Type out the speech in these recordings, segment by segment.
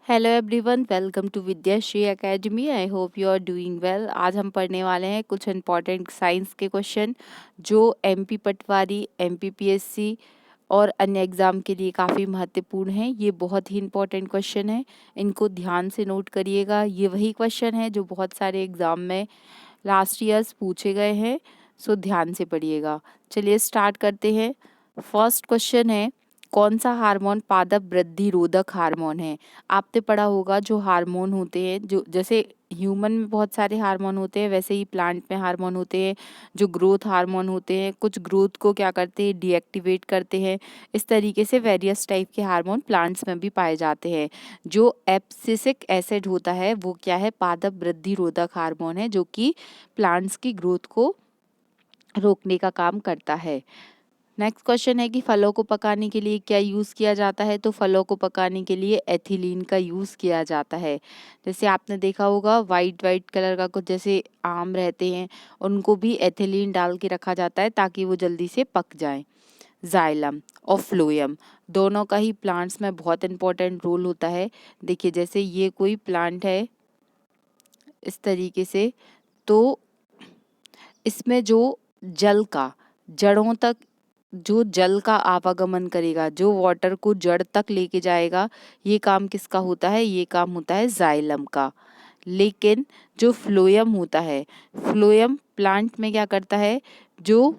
Hello everyone, welcome to Vidyashree academy. I hope you are doing well. आज हम पढ़ने वाले हैं कुछ इंपॉर्टेंट साइंस के क्वेश्चन जो एमपी पटवारी, एमपीपीएससी और अन्य एग्ज़ाम के लिए काफ़ी महत्वपूर्ण हैं। ये बहुत ही इंपॉर्टेंट क्वेश्चन है, इनको ध्यान से नोट करिएगा। ये वही क्वेश्चन है जो बहुत सारे एग्ज़ाम में लास्ट ईयर्स पूछे गए हैं, सो ध्यान से पढ़िएगा। चलिए स्टार्ट करते हैं। फर्स्ट क्वेश्चन है, कौन सा हार्मोन पादप वृद्धि रोधक हार्मोन है? आपने पढ़ा होगा जो हार्मोन होते हैं, जो जैसे ह्यूमन में बहुत सारे हार्मोन होते हैं, वैसे ही प्लांट में हार्मोन होते हैं जो ग्रोथ हार्मोन होते हैं। कुछ ग्रोथ को क्या करते हैं, डीएक्टिवेट करते हैं। इस तरीके से वेरियस टाइप के हार्मोन प्लांट्स में भी पाए जाते हैं। जो एब्सिसिक एसिड होता है वो क्या है, पादप वृद्धि रोधक हार्मोन है, जो कि प्लांट्स की ग्रोथ को रोकने का काम करता है। नेक्स्ट क्वेश्चन है कि फलों को पकाने के लिए क्या यूज़ किया जाता है? तो फलों को पकाने के लिए एथिलीन का यूज़ किया जाता है। जैसे आपने देखा होगा वाइट वाइट कलर का कुछ जैसे आम रहते हैं, उनको भी एथिलीन डाल के रखा जाता है ताकि वो जल्दी से पक जाएं। जाइलम और फ्लोएम दोनों का ही प्लांट्स में बहुत इंपॉर्टेंट रोल होता है। देखिए जैसे ये कोई प्लांट है इस तरीके से, तो इसमें जो जल का जड़ों तक जो जल का आवागमन करेगा, जो वाटर को जड़ तक लेके जाएगा, ये काम किसका होता है? ये काम होता है जाइलम का। लेकिन जो फ्लोएम होता है, फ्लोएम प्लांट में क्या करता है, जो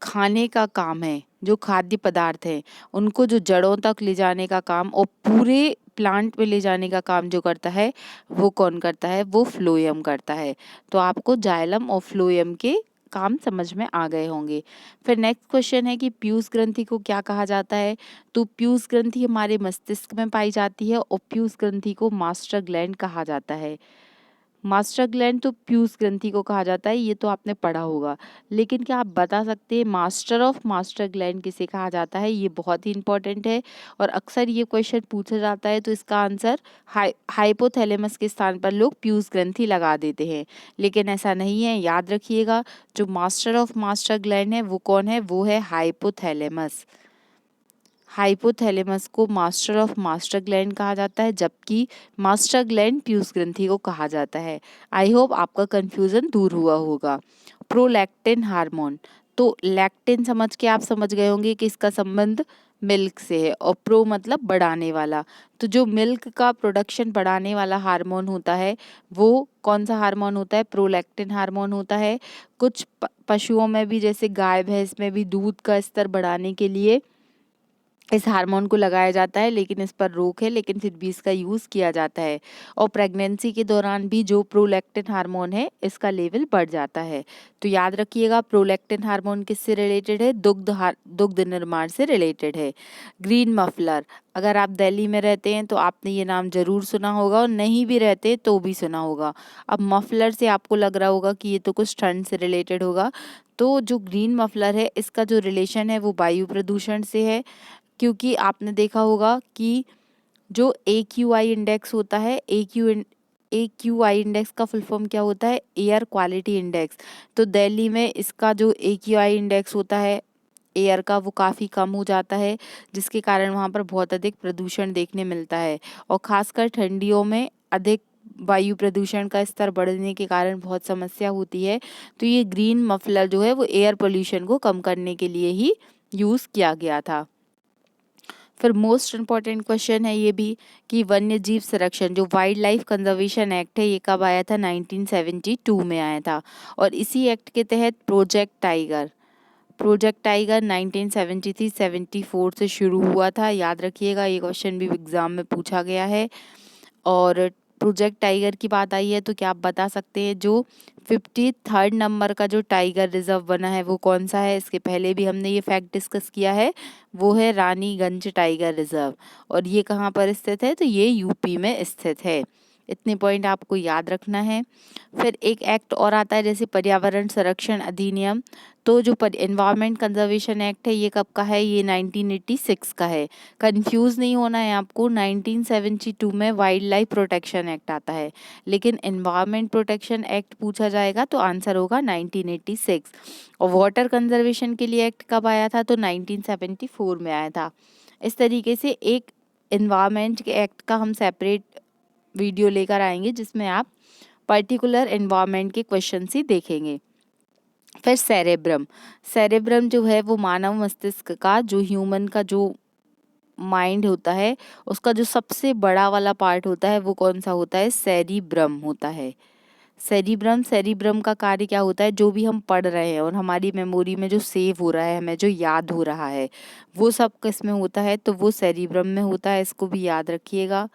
खाने का काम है, जो खाद्य पदार्थ है उनको जो जड़ों तक ले जाने का काम और पूरे प्लांट में ले जाने का काम जो करता है वो कौन करता है? वो फ्लोएम करता है। तो आपको जाइलम और फ्लोएम के काम समझ में आ गए होंगे। फिर नेक्स्ट क्वेश्चन है कि पीयूष ग्रंथि को क्या कहा जाता है? तो पीयूष ग्रंथि हमारे मस्तिष्क में पाई जाती है और पीयूष ग्रंथि को मास्टर ग्लैंड कहा जाता है। मास्टर ग्लैंड तो पीयूष ग्रंथि को कहा जाता है, ये तो आपने पढ़ा होगा। लेकिन क्या आप बता सकते हैं मास्टर ऑफ मास्टर ग्लैंड किसे कहा जाता है? ये बहुत ही इंपॉर्टेंट है और अक्सर ये क्वेश्चन पूछा जाता है, तो इसका आंसर हाइपोथैलेमस के स्थान पर लोग पीयूष ग्रंथि लगा देते हैं, लेकिन ऐसा नहीं है। याद रखिएगा, जो मास्टर ऑफ मास्टर ग्लैंड है वो कौन है? वो है हाइपोथैलेमस। हाइपोथैलेमस को मास्टर ऑफ मास्टर ग्लैंड कहा जाता है, जबकि मास्टर ग्लैंड पीयूष ग्रंथि को कहा जाता है। आई होप आपका कंफ्यूजन दूर हुआ होगा। प्रोलैक्टिन हार्मोन, तो लैक्टिन समझ के आप समझ गए होंगे कि इसका संबंध मिल्क से है, और प्रो मतलब बढ़ाने वाला। तो जो मिल्क का प्रोडक्शन बढ़ाने वाला हार्मोन होता है वो कौन सा हार्मोन होता है? प्रोलैक्टिन हार्मोन होता है। कुछ पशुओं में भी, जैसे गाय भैंस में भी दूध का स्तर बढ़ाने के लिए इस हार्मोन को लगाया जाता है, लेकिन इस पर रोक है, लेकिन फिर भी इसका यूज़ किया जाता है। और प्रेगनेंसी के दौरान भी जो प्रोलैक्टिन हार्मोन है इसका लेवल बढ़ जाता है। तो याद रखिएगा, प्रोलैक्टिन हार्मोन किससे रिलेटेड है? दुग्ध निर्माण से रिलेटेड है। ग्रीन मफलर, अगर आप दिल्ली में रहते हैं तो आपने ये नाम जरूर सुना होगा, और नहीं भी रहते तो भी सुना होगा। अब मफलर से आपको लग रहा होगा कि ये तो कुछ ठंड से रिलेटेड होगा, तो जो ग्रीन मफलर है इसका जो रिलेशन है वो वायु प्रदूषण से है। क्योंकि आपने देखा होगा कि जो AQI इंडेक्स होता है, AQI इंडेक्स का फुल फॉर्म क्या होता है? Air quality index. तो दिल्ली में इसका जो AQI इंडेक्स होता है एयर का, वो काफ़ी कम हो जाता है, जिसके कारण वहाँ पर बहुत अधिक प्रदूषण देखने मिलता है। और ख़ासकर ठंडियों में अधिक वायु प्रदूषण का स्तर बढ़ने के कारण बहुत समस्या होती है। तो ये ग्रीन मफलर जो है वो एयर पोल्यूशन को कम करने के लिए ही यूज़ किया गया था। फिर मोस्ट इम्पॉर्टेंट क्वेश्चन है ये भी कि वन्य जीव संरक्षण, जो वाइल्ड लाइफ कंजर्वेशन एक्ट है, ये कब आया था? 1972 में आया था। और इसी एक्ट के तहत प्रोजेक्ट टाइगर 1973-74 से शुरू हुआ था। याद रखिएगा, ये क्वेश्चन भी एग्जाम में पूछा गया है। और प्रोजेक्ट टाइगर की बात आई है तो क्या आप बता सकते हैं जो 53rd नंबर का जो टाइगर रिजर्व बना है वो कौन सा है? इसके पहले भी हमने ये फैक्ट डिस्कस किया है, वो है रानीगंज टाइगर रिजर्व। और ये कहाँ पर स्थित है? तो ये यूपी में स्थित है। इतने पॉइंट आपको याद रखना है। फिर एक एक्ट और आता है, जैसे पर्यावरण संरक्षण अधिनियम। तो जो एनवायरमेंट कंजर्वेशन एक्ट है ये कब का है? ये 1986 का है। कंफ्यूज नहीं होना है आपको, 1972 में वाइल्ड लाइफ प्रोटेक्शन एक्ट आता है, लेकिन एनवायरमेंट प्रोटेक्शन एक्ट पूछा जाएगा तो आंसर होगा 1986। और वाटर कंजर्वेशन के लिए एक्ट कब आया था? तो 1974 में आया था। इस तरीके से एक एनवायरनमेंट के एक्ट का हम सेपरेट वीडियो लेकर आएंगे जिसमें आप पर्टिकुलर एनवायरनमेंट के क्वेश्चन ही देखेंगे। फिर सेरेब्रम जो है वो मानव मस्तिष्क का, जो ह्यूमन का जो माइंड होता है उसका जो सबसे बड़ा वाला पार्ट होता है वो कौन सा होता है? सेरिब्रम होता है। सेरिब्रम का कार्य क्या होता है? जो भी हम पढ़ रहे हैं और हमारी मेमोरी में जो सेव हो रहा है, हमें जो याद हो रहा है, वो सब किस में होता है? तो वो सेरिब्रम में होता है। इसको भी याद रखिएगा,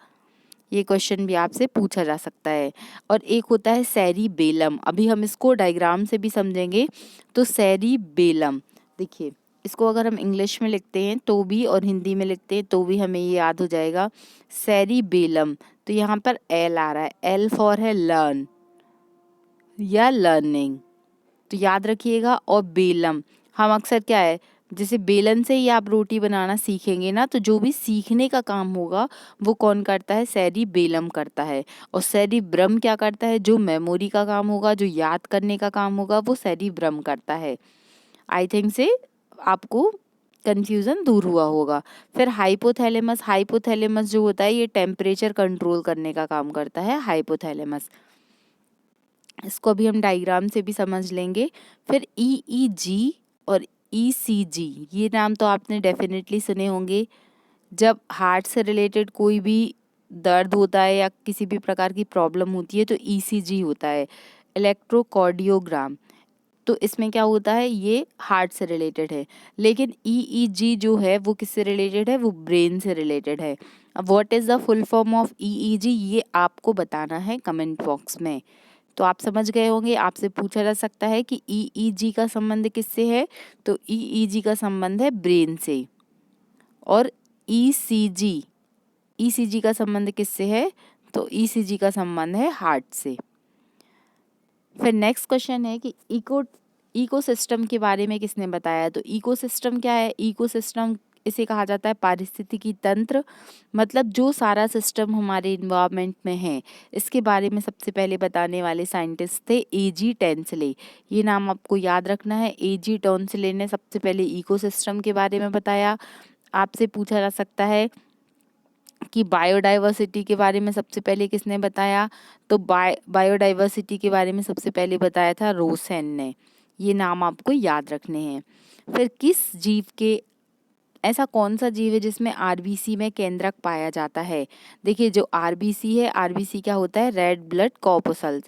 ये क्वेश्चन भी आपसे पूछा जा सकता है। और एक होता है सेरिबेलम, अभी हम इसको डायग्राम से भी समझेंगे। तो सेरिबेलम, देखिए इसको अगर हम इंग्लिश में लिखते हैं तो भी और हिंदी में लिखते हैं तो भी हमें ये याद हो जाएगा, सेरिबेलम। तो यहाँ पर एल आ रहा है, एल फॉर है लर्न या लर्निंग, तो याद रखिएगा। और बेलम, हम अक्सर क्या है, जैसे बेलन से ही आप रोटी बनाना सीखेंगे ना, तो जो भी सीखने का काम होगा वो कौन करता है? सेरिबेलम करता है। और सेरिब्रम क्या करता है? जो मेमोरी का काम होगा, जो याद करने का काम होगा, वो सेरिब्रम करता है। आई थिंक से आपको कंफ्यूजन दूर हुआ होगा। फिर हाइपोथैलेमस जो होता है ये टेम्परेचर कंट्रोल करने का काम करता है, हाइपोथैलेमस। इसको भी हम डायग्राम से भी समझ लेंगे। फिर ईईजी और ईसीजी, ये नाम तो आपने डेफिनेटली सुने होंगे। जब हार्ट से रिलेटेड कोई भी दर्द होता है या किसी भी प्रकार की प्रॉब्लम होती है तो ईसीजी होता है, इलेक्ट्रोकार्डियोग्राम। तो इसमें क्या होता है? ये हार्ट से रिलेटेड है। लेकिन ईईजी जो है वो किससे रिलेटेड है? वो ब्रेन से रिलेटेड है। अब what is the full form of EEG, ये आपको बताना है कमेंट बॉक्स में। तो आप समझ गए होंगे, आपसे पूछा जा सकता है कि ईईजी का संबंध किससे है? तो ईईजी का संबंध है ब्रेन से। और ईसीजी, ईसीजी का संबंध किससे है? तो ईसीजी का संबंध है हार्ट से। फिर नेक्स्ट क्वेश्चन है कि इकोसिस्टम के बारे में किसने बताया? तो इकोसिस्टम क्या है? इकोसिस्टम इसे कहा जाता है पारिस्थितिकी तंत्र, मतलब जो सारा सिस्टम हमारे इन्वायरमेंट में है, इसके बारे में सबसे पहले बताने वाले साइंटिस्ट थे एजी टेंसले। ये नाम आपको याद रखना है, एजी टेंसले ने सबसे पहले इकोसिस्टम के बारे में बताया। आपसे पूछा जा सकता है कि बायोडाइवर्सिटी के बारे में सबसे पहले किसने बताया? तो बायोडाइवर्सिटी के बारे में सबसे पहले बताया था रोसेन ने। ये नाम आपको याद रखने हैं। फिर किस जीव के, ऐसा कौन सा जीव है जिसमें आरबीसी में केंद्रक पाया जाता है? देखिए जो आरबीसी है, आरबीसी क्या होता है? Red blood corpuscles.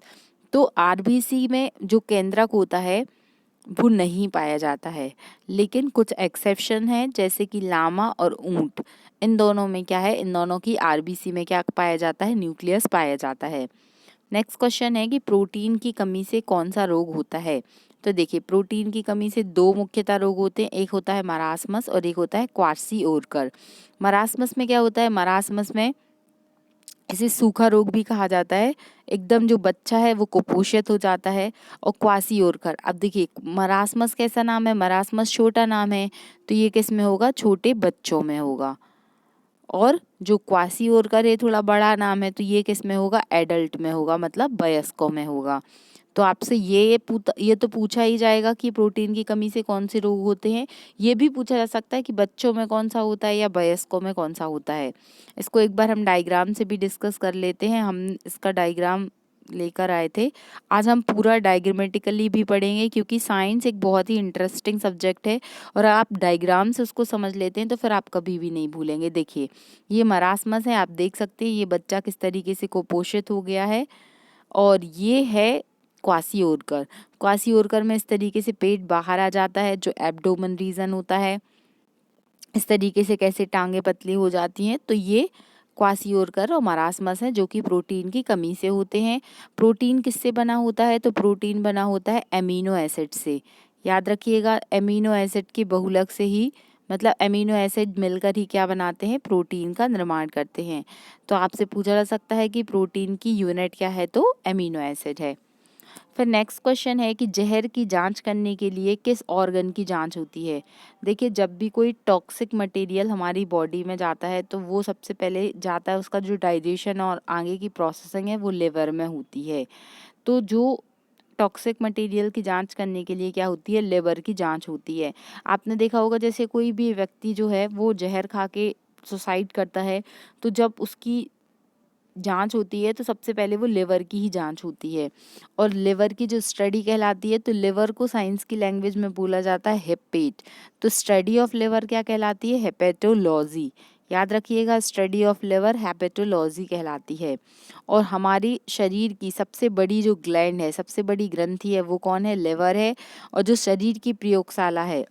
तो आरबीसी में जो केंद्रक होता है वो नहीं पाया जाता है, लेकिन कुछ एक्सेप्शन है जैसे कि लामा और ऊंट। इन दोनों में क्या है? इन दोनों की आरबीसी में क्या पाया जाता है? न्यूक्लियस पाया जाता है। नेक्स्ट क्वेश्चन है कि प्रोटीन की कमी से कौन सा रोग होता है? तो देखिए प्रोटीन की कमी से दो मुख्यतः रोग होते हैं, एक होता है मरासमस और एक होता है क्वार्सी-ओरकर। मरासमस में क्या होता है? मरासमस में इसे सूखा रोग भी कहा जाता है, एकदम जो बच्चा है वो कुपोषित हो जाता है। और क्वासी-ओरकर, अब देखिए मरासमस कैसा नाम है? मरासमस छोटा नाम है, तो ये किस में होगा? छोटे बच्चों में होगा। और जो क्वासी-ओरकर है थोड़ा बड़ा नाम है, तो ये किस में होगा? एडल्ट में होगा, मतलब वयस्कों में होगा। तो आपसे ये तो पूछा ही जाएगा कि प्रोटीन की कमी से कौन से रोग होते हैं। ये भी पूछा जा सकता है कि बच्चों में कौन सा होता है या वयस्कों में कौन सा होता है। इसको एक बार हम डायग्राम से भी डिस्कस कर लेते हैं। हम इसका डायग्राम लेकर आए थे। आज हम पूरा डायग्रामेटिकली भी पढ़ेंगे क्योंकि साइंस एक बहुत ही इंटरेस्टिंग सब्जेक्ट है और आप डायग्राम से उसको समझ लेते हैं तो फिर आप कभी भी नहीं भूलेंगे। देखिए ये मरासमस है, आप देख सकते हैं ये बच्चा किस तरीके से कुपोषित हो गया है। और ये है क्वासी-ओरकर। क्वासी-ओरकर में इस तरीके से पेट बाहर आ जाता है, जो एब्डोमेन रीजन होता है। इस तरीके से कैसे टांगे पतली हो जाती हैं, तो ये क्वासी-ओरकर और मरासमस है जो कि प्रोटीन की कमी से होते हैं। प्रोटीन किससे बना होता है? तो प्रोटीन बना होता है एमिनो एसिड से। याद रखिएगा एमिनो एसिड के बहुलक से ही, मतलब एमिनो एसिड मिलकर ही क्या बनाते हैं? प्रोटीन का निर्माण करते हैं। तो आपसे पूछा जा सकता है कि प्रोटीन की यूनिट क्या है? तो एमिनो एसिड है। फिर नेक्स्ट क्वेश्चन है कि जहर की जांच करने के लिए किस ऑर्गन की जांच होती है? देखिए जब भी कोई टॉक्सिक मटेरियल हमारी बॉडी में जाता है तो वो सबसे पहले जाता है, उसका जो डाइजेशन और आगे की प्रोसेसिंग है वो लिवर में होती है। तो जो टॉक्सिक मटेरियल की जांच करने के लिए क्या होती है? लिवर की जांच होती है। आपने देखा होगा जैसे कोई भी व्यक्ति जो है वो जहर खा के सुसाइड करता है, तो जब उसकी जांच होती है तो सबसे पहले वो लिवर की ही जांच होती है। और लिवर की जो स्टडी कहलाती है, तो लिवर को साइंस की लैंग्वेज में बोला जाता है हेपेट। तो स्टडी ऑफ लिवर क्या कहलाती है? हेपेटोलॉजी। याद रखिएगा, स्टडी ऑफ लिवर हेपेटोलॉजी कहलाती है। और हमारी शरीर की सबसे बड़ी जो ग्लैंड है, सबसे बड़ी ग्रंथि है, वो कौन है? लिवर है। और जो शरीर की प्रयोगशाला है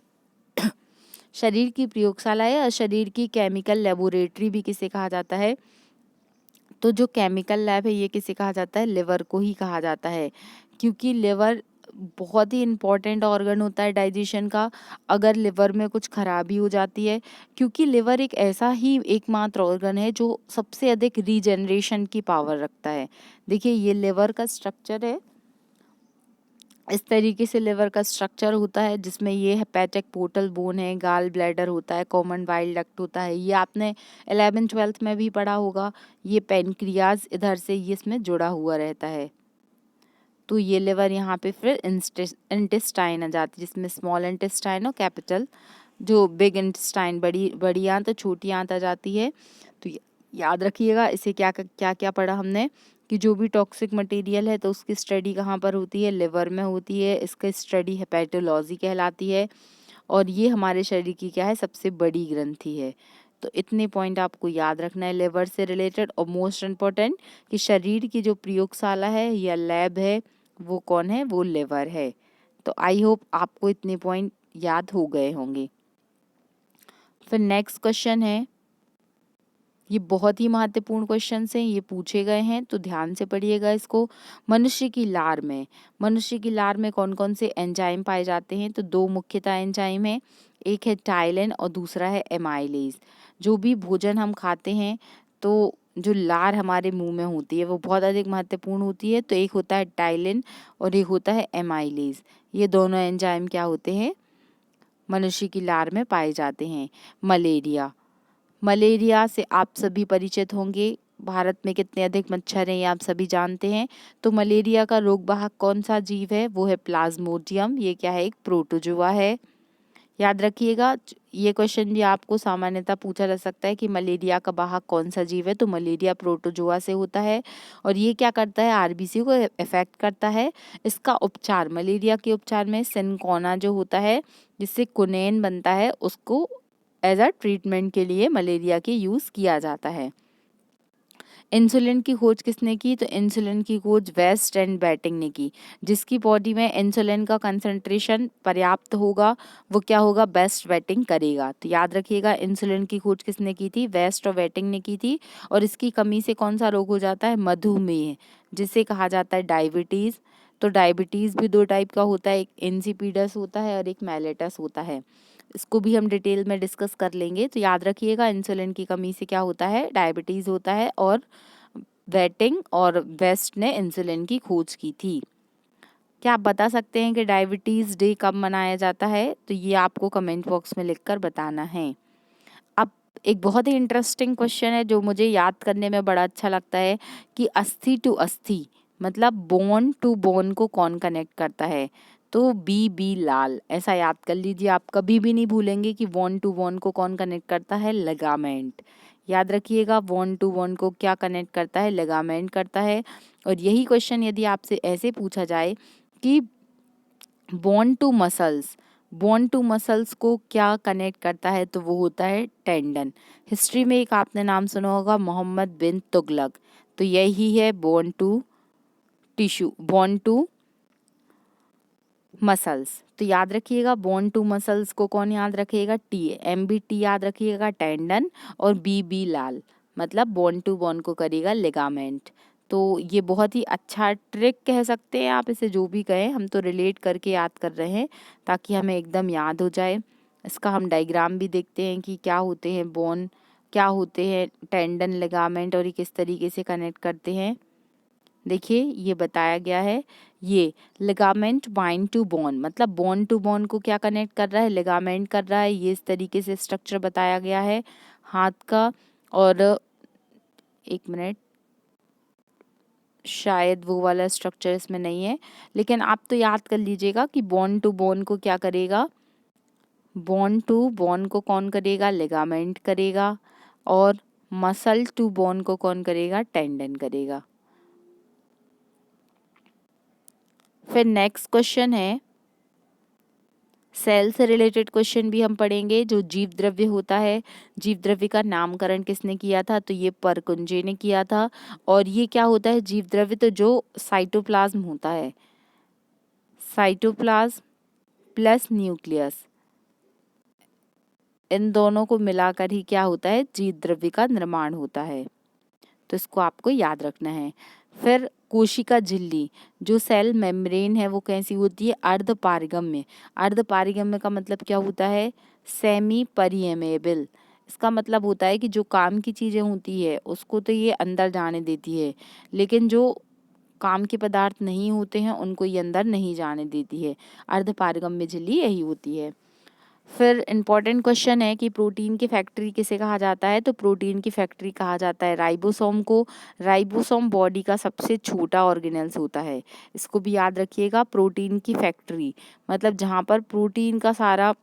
शरीर की प्रयोगशाला है और शरीर की केमिकल लेबोरेटरी भी किसे कहा जाता है? तो जो केमिकल लैब है ये किसे कहा जाता है? लिवर को ही कहा जाता है, क्योंकि लिवर बहुत ही इम्पॉर्टेंट ऑर्गन होता है डाइजेशन का। अगर लिवर में कुछ खराबी हो जाती है, क्योंकि लिवर एक ऐसा ही एकमात्र ऑर्गन है जो सबसे अधिक रीजनरेशन की पावर रखता है। देखिए ये लिवर का स्ट्रक्चर है, इस तरीके से लिवर का स्ट्रक्चर होता है, जिसमें ये हेपेटिक पोर्टल बोन है, गाल ब्लैडर होता है, कॉमन बाइल डक्ट होता है। ये आपने 11th-12th में भी पढ़ा होगा। ये पेनक्रियाज इधर से ये इसमें जुड़ा हुआ रहता है। तो ये लिवर यहाँ पे फिर इंटेस्टाइन आ जाती है, जिसमें स्मॉल इंटेस्टाइन और कैपिटल, जो बिग इंटेस्टाइन बड़ी आंत और छोटी आंत आ जाती है। तो याद रखिएगा, इसे क्या क्या क्या पढ़ा हमने कि जो भी टॉक्सिक मटेरियल है तो उसकी स्टडी कहाँ पर होती है? लिवर में होती है। इसका स्टडी हेपेटोलॉजी कहलाती है। और ये हमारे शरीर की क्या है? सबसे बड़ी ग्रंथि है। तो इतने पॉइंट आपको याद रखना है लिवर से रिलेटेड। और मोस्ट इम्पोर्टेंट कि शरीर की जो प्रयोगशाला है या लैब है वो कौन है? वो लिवर है। तो आई होप आपको इतने पॉइंट याद हो गए होंगे। फिर नेक्स्ट क्वेश्चन है, ये बहुत ही महत्वपूर्ण क्वेश्चन हैं, ये पूछे गए हैं तो ध्यान से पढ़िएगा इसको। मनुष्य की लार में कौन कौन से एंजाइम पाए जाते हैं? तो दो मुख्यतः एंजाइम हैं, एक है टाइलिन और दूसरा है एमाइलेज। जो भी भोजन हम खाते हैं तो जो लार हमारे मुंह में होती है वो बहुत अधिक महत्वपूर्ण होती है। तो एक होता है टाइलिन और एक होता है एमाइलेज। ये दोनों एंजाइम क्या होते हैं? मनुष्य की लार में पाए जाते हैं। मलेरिया से आप सभी परिचित होंगे। भारत में कितने अधिक मच्छर हैं ये आप सभी जानते हैं। तो मलेरिया का रोगवाहक कौन सा जीव है? वो है प्लाज्मोडियम। ये क्या है? एक प्रोटोजुआ है। याद रखिएगा, ये क्वेश्चन भी आपको सामान्यतः पूछा जा सकता है कि मलेरिया का वाहक कौन सा जीव है? तो मलेरिया प्रोटोजुआ से होता है। और ये क्या करता है? आरबीसी को इफेक्ट करता है। इसका उपचार, मलेरिया के उपचार में सिनकोना जो होता है जिससे कुनेन बनता है, उसको एज अ ट्रीटमेंट के लिए मलेरिया के यूज़ किया जाता है। इंसुलिन की खोज किसने की? तो इंसुलिन की खोज वेस्ट एंड बैटिंग ने की। जिसकी बॉडी में इंसुलिन का कंसंट्रेशन पर्याप्त होगा वो क्या होगा? बेस्ट बैटिंग करेगा। तो याद रखिएगा, इंसुलिन की खोज किसने की थी? वेस्ट और बैटिंग ने की थी। और इसकी कमी से कौन सा रोग हो जाता है? मधुमेह, जिसे कहा जाता है डायबिटीज़। तो डायबिटीज़ भी दो टाइप का होता है, एक इंसिपिडस होता है और एक मेलिटस होता है। इसको भी हम डिटेल में डिस्कस कर लेंगे। तो याद रखिएगा, इंसुलिन की कमी से क्या होता है? डायबिटीज़ होता है। और वेटिंग और वेस्ट ने इंसुलिन की खोज की थी। क्या आप बता सकते हैं कि डायबिटीज़ डे कब मनाया जाता है? तो ये आपको कमेंट बॉक्स में लिखकर बताना है। अब एक बहुत ही इंटरेस्टिंग क्वेश्चन है जो मुझे याद करने में बड़ा अच्छा लगता है कि अस्थि टू अस्थि मतलब बोन टू बोन को कौन कनेक्ट करता है? तो बी लाल। ऐसा याद कर लीजिए, आप कभी भी नहीं भूलेंगे कि बोन टू बोन को कौन कनेक्ट करता है? लिगामेंट। याद रखिएगा, बोन टू बोन को क्या कनेक्ट करता है? लिगामेंट करता है। और यही क्वेश्चन यदि आपसे ऐसे पूछा जाए कि बोन टू मसल्स को क्या कनेक्ट करता है? तो वो होता है टेंडन। हिस्ट्री में एक आपने नाम सुना होगा, मोहम्मद बिन तुगलक। तो यही है बोन टू मसल्स। तो याद रखिएगा, बोन टू मसल्स को कौन याद रखिएगा? MBT याद रखिएगा, टेंडन। और बी लाल मतलब बोन टू बोन को करेगा लिगामेंट। तो ये बहुत ही अच्छा ट्रिक कह सकते हैं आप इसे, जो भी कहें, हम तो रिलेट करके याद कर रहे हैं ताकि हमें एकदम याद हो जाए। इसका हम डायग्राम भी देखते हैं कि क्या होते हैं बोन, क्या होते हैं टेंडन, लिगामेंट और ये किस तरीके से कनेक्ट करते हैं। देखिए ये बताया गया है, ये लिगामेंट बाइंड टू बोन मतलब बोन टू बोन को क्या कनेक्ट कर रहा है? लिगामेंट कर रहा है। ये इस तरीके से स्ट्रक्चर बताया गया है हाथ का। और एक मिनट, शायद वो वाला स्ट्रक्चर इसमें नहीं है, लेकिन आप तो याद कर लीजिएगा कि बोन टू बोन को क्या करेगा? बोन टू बोन को कौन करेगा? लिगामेंट करेगा। और मसल टू बोन को कौन करेगा? टेंडन करेगा। फिर नेक्स्ट क्वेश्चन है, सेल से रिलेटेड क्वेश्चन भी हम पढ़ेंगे। जो जीव द्रव्य होता है, जीव द्रव्य का नामकरण किसने किया था? तो ये परकुंजे ने किया था। और ये क्या होता है जीव द्रव्य? तो जो साइटोप्लाज्म होता है, साइटोप्लाज्म प्लस न्यूक्लियस, इन दोनों को मिलाकर ही क्या होता है? जीव द्रव्य का निर्माण होता है। तो इसको आपको याद रखना है। फिर कोशिका झिल्ली, जो सेल मेम्ब्रेन है वो कैसी होती है? अर्धपारगम्य। अर्धपारगम्य का मतलब क्या होता है? सेमी परिएमेबल। इसका मतलब होता है कि जो काम की चीजें होती है उसको तो ये अंदर जाने देती है, लेकिन जो काम के पदार्थ नहीं होते हैं उनको ये अंदर नहीं जाने देती है। अर्धपारगम्य झिल्ली यही होती है। फिर इम्पॉर्टेंट क्वेश्चन है कि प्रोटीन की फैक्ट्री किसे कहा जाता है? तो प्रोटीन की फैक्ट्री कहा जाता है राइबोसोम को। राइबोसोम बॉडी का सबसे छोटा ऑर्गेनेल्स होता है। इसको भी याद रखिएगा। प्रोटीन की फैक्ट्री मतलब जहाँ पर प्रोटीन का सारा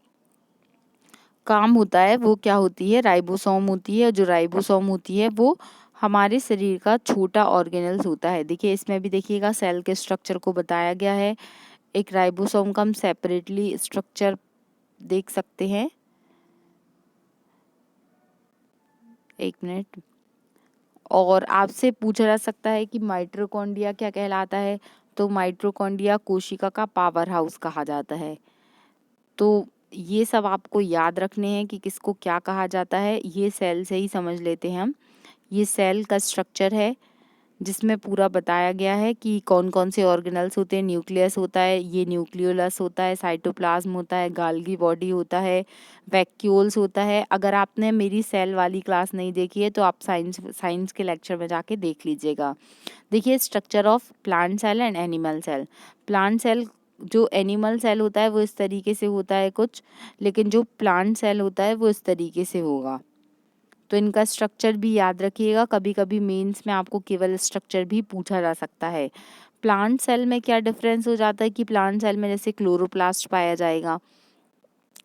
काम होता है वो क्या होती है? राइबोसोम होती है। जो राइबोसोम होती है वो हमारे शरीर का छोटा ऑर्गेनेल्स होता है। देखिए इसमें भी देखिएगा सेल के स्ट्रक्चर को बताया गया है। एक राइबोसोम का हम सेपरेटली स्ट्रक्चर देख सकते हैं। एक मिनट। और आपसे पूछा जा सकता है कि माइटोकॉन्ड्रिया क्या कहलाता है? तो माइटोकॉन्ड्रिया कोशिका का पावर हाउस कहा जाता है। तो ये सब आपको याद रखने हैं कि किसको क्या कहा जाता है। ये सेल से ही समझ लेते हैं हम। ये सेल का स्ट्रक्चर है जिसमें पूरा बताया गया है कि कौन कौन से ऑर्गेनल्स होते हैं। न्यूक्लियस होता है, ये न्यूक्लियोलस होता है, साइटोप्लाज्म होता है, गाल्गी बॉडी होता है, वैक्यूल्स होता है। अगर आपने मेरी सेल वाली क्लास नहीं देखी है तो आप साइंस के लेक्चर में जाके देख लीजिएगा। देखिए structure of plant cell and animal cell. Plant cell, जो एनिमल सेल होता है वो इस तरीके से होता है कुछ, लेकिन जो प्लांट सेल होता है वो इस तरीके से होगा। तो इनका स्ट्रक्चर भी याद रखिएगा। कभी कभी मेंस में आपको केवल स्ट्रक्चर भी पूछा जा सकता है। प्लांट सेल में क्या डिफरेंस हो जाता है कि प्लांट सेल में जैसे क्लोरोप्लास्ट पाया जाएगा,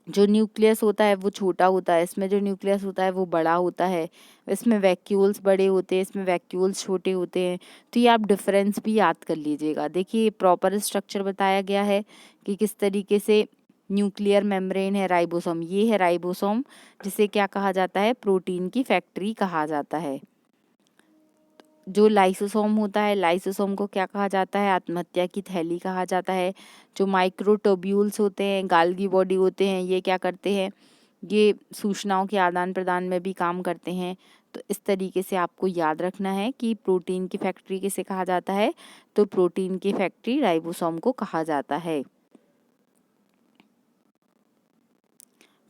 जो न्यूक्लियस होता है वो छोटा होता है, इसमें जो न्यूक्लियस होता है वो बड़ा होता है। इसमें वैक्यूल्स बड़े होते हैं, इसमें वैक्यूल्स छोटे होते हैं। तो ये आप डिफरेंस भी याद कर लीजिएगा। देखिए प्रॉपर स्ट्रक्चर बताया गया है कि किस तरीके से न्यूक्लियर मेम्ब्रेन है राइबोसोम, ये है राइबोसोम, जिसे क्या कहा जाता है? प्रोटीन की फैक्ट्री कहा जाता है। जो लाइसोसोम होता है, लाइसोसोम को क्या कहा जाता है? आत्महत्या की थैली कहा जाता है। जो माइक्रोट्यूब्यूल्स होते हैं, गाल्गी बॉडी होते हैं, ये क्या करते हैं? ये सूचनाओं के आदान प्रदान में भी काम करते हैं। तो इस तरीके से आपको याद रखना है कि प्रोटीन की फैक्ट्री किसे कहा जाता है? तो प्रोटीन की फैक्ट्री राइबोसोम को कहा जाता है।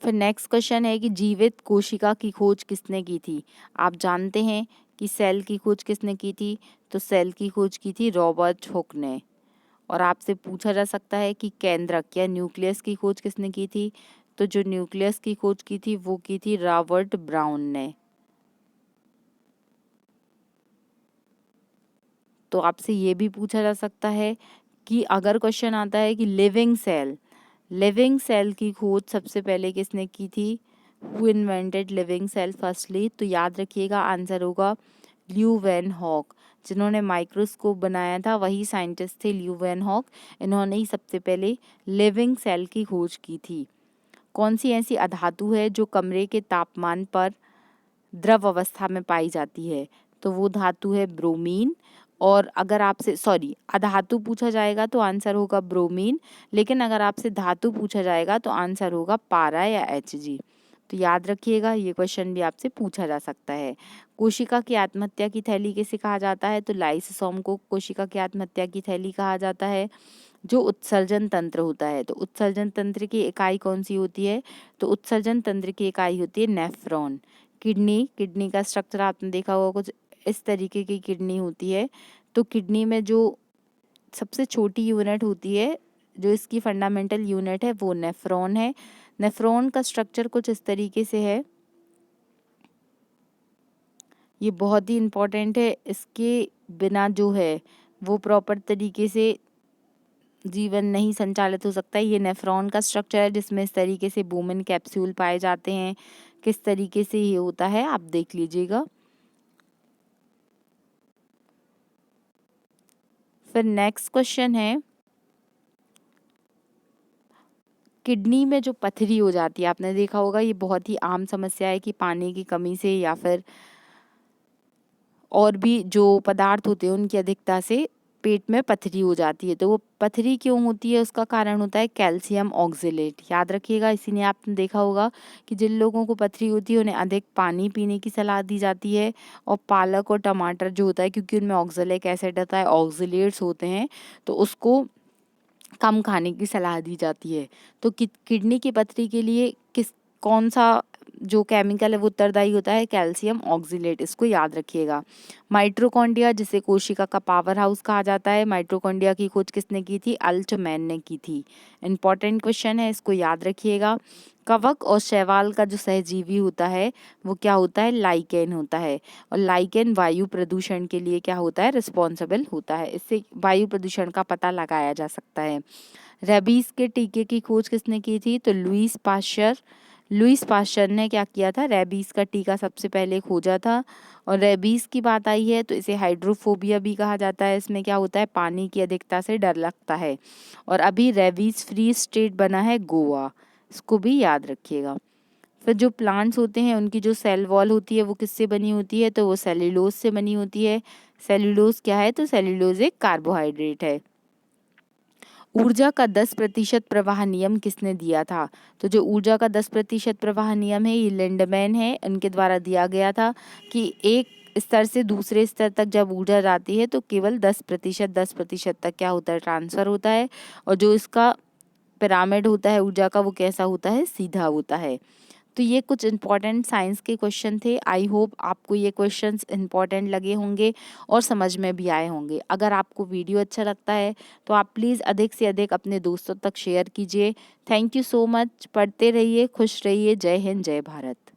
फिर नेक्स्ट क्वेश्चन है कि जीवित कोशिका की खोज किसने की थी? आप जानते हैं कि सेल की खोज किसने की थी? तो सेल की खोज की थी रॉबर्ट हुक ने। और आपसे पूछा जा सकता है कि केंद्रक या न्यूक्लियस की खोज किसने की थी? तो जो न्यूक्लियस की खोज की थी वो की थी रॉबर्ट ब्राउन ने। तो आपसे ये भी पूछा जा सकता है कि अगर क्वेश्चन आता है कि लिविंग सेल की खोज सबसे पहले किसने की थी? Who invented living cell firstly? तो याद रखिएगा आंसर होगा ल्यू वैन हॉक। जिन्होंने माइक्रोस्कोप बनाया था वही साइंटिस्ट थे ल्यू वैन हॉक। इन्होंने ही सबसे पहले लिविंग सेल की खोज की थी। कौन सी ऐसी अधातु है जो कमरे के तापमान पर द्रव अवस्था में पाई जाती है? तो वो धातु है ब्रोमीन। और अगर आपसे अधातु पूछा जाएगा तो आंसर होगा ब्रोमीन, लेकिन अगर आपसे धातु पूछा जाएगा तो आंसर होगा पारा या Hg। तो याद रखिएगा ये क्वेश्चन भी आपसे पूछा जा सकता है। कोशिका की आत्महत्या की थैली किसे कहा जाता है? तो लाइसोसोम को कोशिका की आत्महत्या की थैली कहा जाता है। जो उत्सर्जन तंत्र होता है, तो उत्सर्जन तंत्र की इकाई कौन सी होती है? तो उत्सर्जन तंत्र की इकाई होती है नेफ्रॉन। किडनी का स्ट्रक्चर आपने देखा होगा कुछ इस तरीके की किडनी होती है। तो किडनी में जो सबसे छोटी यूनिट होती है, जो इसकी फंडामेंटल यूनिट है वो नेफ्रॉन है। नेफ्रॉन का स्ट्रक्चर कुछ इस तरीके से है। ये बहुत ही इम्पोर्टेंट है, इसके बिना जो है वो प्रॉपर तरीके से जीवन नहीं संचालित हो सकता है। ये नेफ्रॉन का स्ट्रक्चर है जिसमें इस तरीके से बूमेन कैप्सूल पाए जाते हैं। किस तरीके से ये होता है आप देख लीजिएगा। फिर नेक्स्ट क्वेश्चन है, किडनी में जो पथरी हो जाती है, आपने देखा होगा ये बहुत ही आम समस्या है कि पानी की कमी से या फिर और भी जो पदार्थ होते हैं उनकी अधिकता से पेट में पथरी हो जाती है। तो वो पथरी क्यों होती है, उसका कारण होता है कैल्शियम ऑक्जेलेट। याद रखिएगा, इसीलिए आपने देखा होगा कि जिन लोगों को पथरी होती है उन्हें अधिक पानी पीने की सलाह दी जाती है। और पालक और टमाटर जो होता है, क्योंकि उनमें ऑक्जेलिक एसिड होता है, ऑक्जेलेट्स होते हैं, तो उसको कम खाने की सलाह दी जाती है। तो किडनी की पथरी के लिए कौन सा जो केमिकल है वो उत्तरदायी होता है, कैल्शियम ऑक्जेलेट, इसको याद रखिएगा। माइटोकॉन्ड्रिया जिसे कोशिका का पावर हाउस कहा जाता है, माइटोकॉन्ड्रिया की खोज किसने की थी, अल्टमैन ने की थी। इंपॉर्टेंट क्वेश्चन है, इसको याद रखिएगा। कवक और शैवाल का जो सहजीवी होता है वो क्या होता है, लाइकेन होता है। और लाइकेन वायु प्रदूषण के लिए क्या होता है, रिस्पॉन्सिबल होता है। इससे वायु प्रदूषण का पता लगाया जा सकता है। रेबीज के टीके की खोज किसने की थी, तो लुईस पाश्चर ने क्या किया था, रेबीज का टीका सबसे पहले खोजा था। और रेबीज की बात आई है तो इसे हाइड्रोफोबिया भी कहा जाता है। इसमें क्या होता है, पानी की अधिकता से डर लगता है। और अभी रेबीज फ्री स्टेट बना है गोवा, इसको भी याद रखिएगा। फिर जो प्लांट्स होते हैं उनकी जो सेल वॉल होती है वो किससे बनी होती है, तो वो सेल्यूलोज से बनी होती है। सेल्यूलोज क्या है, तो सेल्यूलोज एक कार्बोहाइड्रेट है। ऊर्जा का 10% प्रवाह नियम किसने दिया था, तो जो ऊर्जा का 10% प्रवाह नियम है ये लिंडमैन है, उनके द्वारा दिया गया था कि एक स्तर से दूसरे स्तर तक जब ऊर्जा जाती है तो केवल 10% तक क्या होता है, ट्रांसफर होता है। और जो इसका पिरामिड होता है ऊर्जा का वो कैसा होता है, सीधा होता है। तो ये कुछ इंपॉर्टेंट साइंस के क्वेश्चन थे। आई होप आपको ये क्वेश्चंस इंपॉर्टेंट लगे होंगे और समझ में भी आए होंगे। अगर आपको वीडियो अच्छा लगता है तो आप प्लीज़ अधिक से अधिक अपने दोस्तों तक शेयर कीजिए। Thank you so much. पढ़ते रहिए, खुश रहिए। जय हिंद, जय भारत।